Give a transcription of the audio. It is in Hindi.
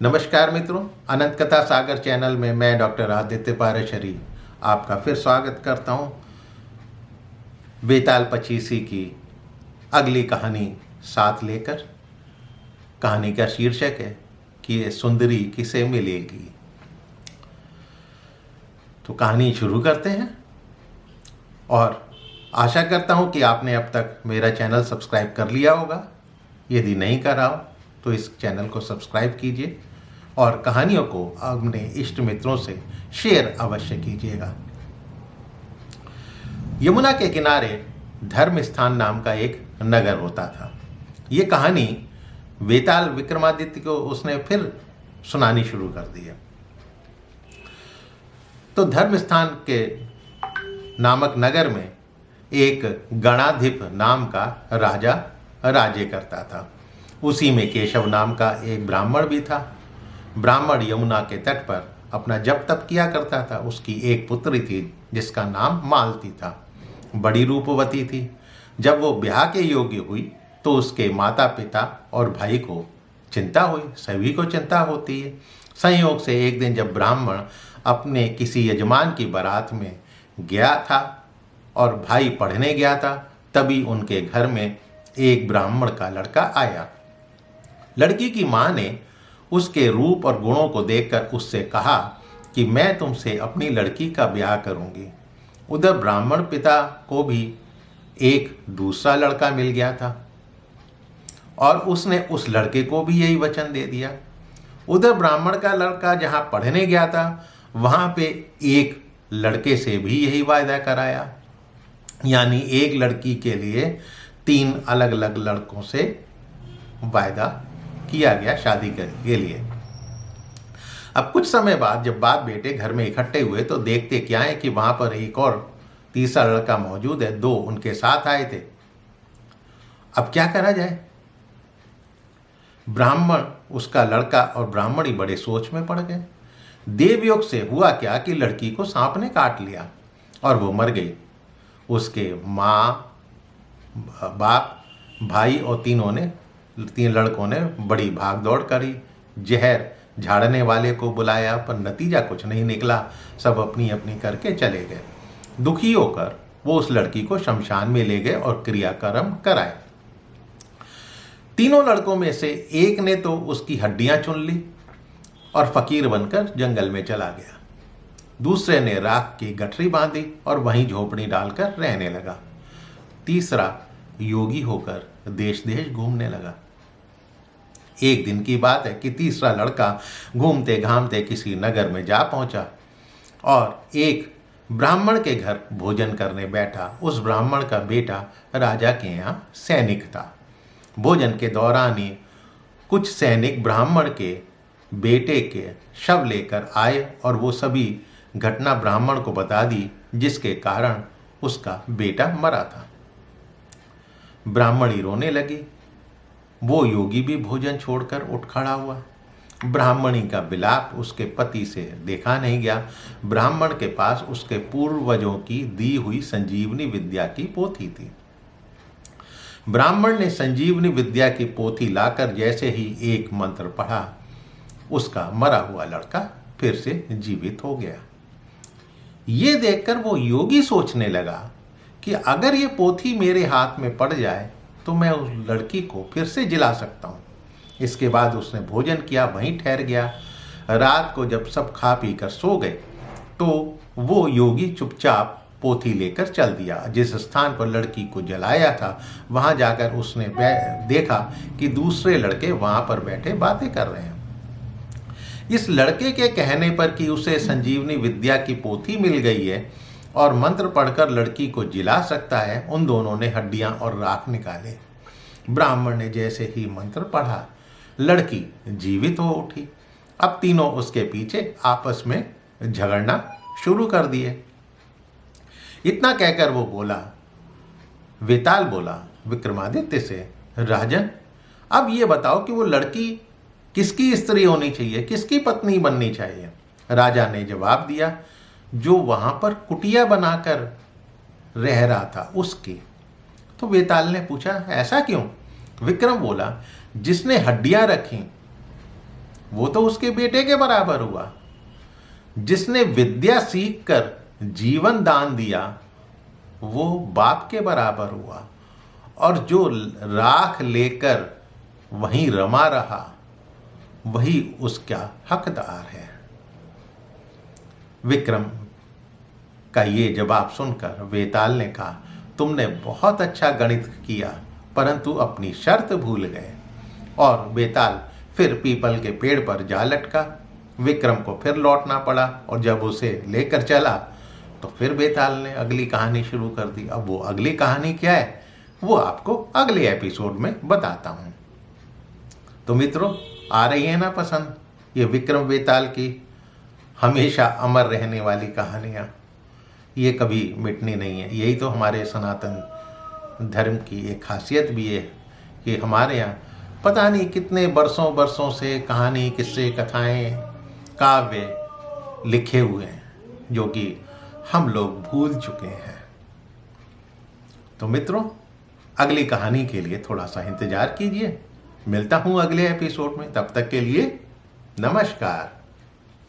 नमस्कार मित्रों, अनंत कथा सागर चैनल में मैं डॉक्टर आदित्य पारेशरी आपका फिर स्वागत करता हूँ। बेताल पचीसी की अगली कहानी साथ लेकर। कहानी का शीर्षक है कि ये सुंदरी किसे मिलेगी। तो कहानी शुरू करते हैं और आशा करता हूँ कि आपने अब तक मेरा चैनल सब्सक्राइब कर लिया होगा। यदि नहीं करा हो तो इस चैनल को सब्सक्राइब कीजिए और कहानियों को अपने इष्ट मित्रों से शेयर अवश्य कीजिएगा। यमुना के किनारे धर्म स्थान नाम का एक नगर होता था। ये कहानी वेताल विक्रमादित्य को उसने फिर सुनानी शुरू कर दी है। तो धर्म स्थान के नामक नगर में एक गणाधिप नाम का राजा राज्य करता था। उसी में केशव नाम का एक ब्राह्मण भी था। ब्राह्मण यमुना के तट पर अपना जप तप किया करता था। उसकी एक पुत्री थी जिसका नाम मालती था। बड़ी रूपवती थी। जब वो ब्याह के योग्य हुई तो उसके माता पिता और भाई को चिंता हुई। सभी को चिंता होती है। संयोग से एक दिन जब ब्राह्मण अपने किसी यजमान की बारात में गया था और भाई पढ़ने गया था, तभी उनके घर में एक ब्राह्मण का लड़का आया। लड़की की माँ ने उसके रूप और गुणों को देखकर उससे कहा कि मैं तुमसे अपनी लड़की का ब्याह करूंगी। उधर ब्राह्मण पिता को भी एक दूसरा लड़का मिल गया था और उसने उस लड़के को भी यही वचन दे दिया। उधर ब्राह्मण का लड़का जहाँ पढ़ने गया था वहाँ पे एक लड़के से भी यही वायदा कराया। यानी एक लड़की के लिए 3 अलग अलग लड़कों से वायदा किया गया शादी के लिए। अब कुछ समय बाद जब बाप बेटे घर में इकट्ठे हुए तो देखते क्या है कि वहां पर एक और तीसरा लड़का मौजूद है। 2 उनके साथ आए थे। अब क्या करा जाए। ब्राह्मण, उसका लड़का और ब्राह्मणी बड़े सोच में पड़ गए। देवयोग से हुआ क्या कि लड़की को सांप ने काट लिया और वो मर गई। उसके माँ, बाप, भाई और 3 लड़कों ने बड़ी भागदौड़ करी। जहर झाड़ने वाले को बुलाया पर नतीजा कुछ नहीं निकला। सब अपनी अपनी करके चले गए। दुखी होकर वो उस लड़की को शमशान में ले गए और क्रियाक्रम कराए। 3 लड़कों में से एक ने तो उसकी हड्डियां चुन ली और फकीर बनकर जंगल में चला गया। दूसरे ने राख की गठरी बांधी और वहीं झोपड़ी डालकर रहने लगा। तीसरा योगी होकर देश देश घूमने लगा। एक दिन की बात है कि तीसरा लड़का घूमते घामते किसी नगर में जा पहुंचा और एक ब्राह्मण के घर भोजन करने बैठा। उस ब्राह्मण का बेटा राजा के यहाँ सैनिक था। भोजन के दौरान ही कुछ सैनिक ब्राह्मण के बेटे के शव लेकर आए और वो सभी घटना ब्राह्मण को बता दी, जिसके कारण उसका बेटा मरा था। ब्राह्मणी रोने लगी। वो योगी भी भोजन छोड़कर उठ खड़ा हुआ। ब्राह्मणी का विलाप उसके पति से देखा नहीं गया। ब्राह्मण के पास उसके पूर्वजों की दी हुई संजीवनी विद्या की पोथी थी। ब्राह्मण ने संजीवनी विद्या की पोथी लाकर जैसे ही एक मंत्र पढ़ा, उसका मरा हुआ लड़का फिर से जीवित हो गया। ये देखकर वो योगी सोचने लगा कि अगर ये पोथी मेरे हाथ में पड़ जाए तो मैं उस लड़की को फिर से जिला सकता हूँ। इसके बाद उसने भोजन किया, वहीं ठहर गया। रात को जब सब खा पी कर सो गए तो वो योगी चुपचाप पोथी लेकर चल दिया। जिस स्थान पर लड़की को जलाया था वहाँ जाकर उसने देखा कि दूसरे लड़के वहाँ पर बैठे बातें कर रहे हैं। इस लड़के के कहने पर कि उसे संजीवनी विद्या की पोथी मिल गई है और मंत्र पढ़कर लड़की को जिला सकता है, उन दोनों ने हड्डियां और राख निकाले। ब्राह्मण ने जैसे ही मंत्र पढ़ा, लड़की जीवित हो उठी। अब तीनों उसके पीछे आपस में झगड़ना शुरू कर दिए। इतना कहकर वो बोला, वेताल बोला विक्रमादित्य से, राजन अब ये बताओ कि वो लड़की किसकी स्त्री होनी चाहिए, किसकी पत्नी बननी चाहिए। राजा ने जवाब दिया, जो वहां पर कुटिया बनाकर रह रहा था उसकी। तो वेताल ने पूछा, ऐसा क्यों। विक्रम बोला, जिसने हड्डियां रखी वो तो उसके बेटे के बराबर हुआ। जिसने विद्या सीखकर जीवन दान दिया वो बाप के बराबर हुआ, और जो राख लेकर वहीं रमा रहा वही उसका हकदार है। विक्रम का ये जवाब सुनकर वेताल ने कहा, तुमने बहुत अच्छा गणित किया, परंतु अपनी शर्त भूल गए। और वेताल फिर पीपल के पेड़ पर जा लटका। विक्रम को फिर लौटना पड़ा, और जब उसे लेकर चला तो फिर वेताल ने अगली कहानी शुरू कर दी। अब वो अगली कहानी क्या है वो आपको अगले एपिसोड में बताता हूँ। तो मित्रों, आ रही है ना पसंद ये विक्रम वेताल की हमेशा अमर रहने वाली कहानियाँ? ये कभी मिटनी नहीं है। यही तो हमारे सनातन धर्म की एक खासियत भी है कि हमारे यहाँ पता नहीं कितने बरसों बरसों से कहानी, किस्से, कथाएं, काव्य लिखे हुए हैं जो कि हम लोग भूल चुके हैं। तो मित्रों, अगली कहानी के लिए थोड़ा सा इंतजार कीजिए। मिलता हूँ अगले एपिसोड में। तब तक के लिए नमस्कार।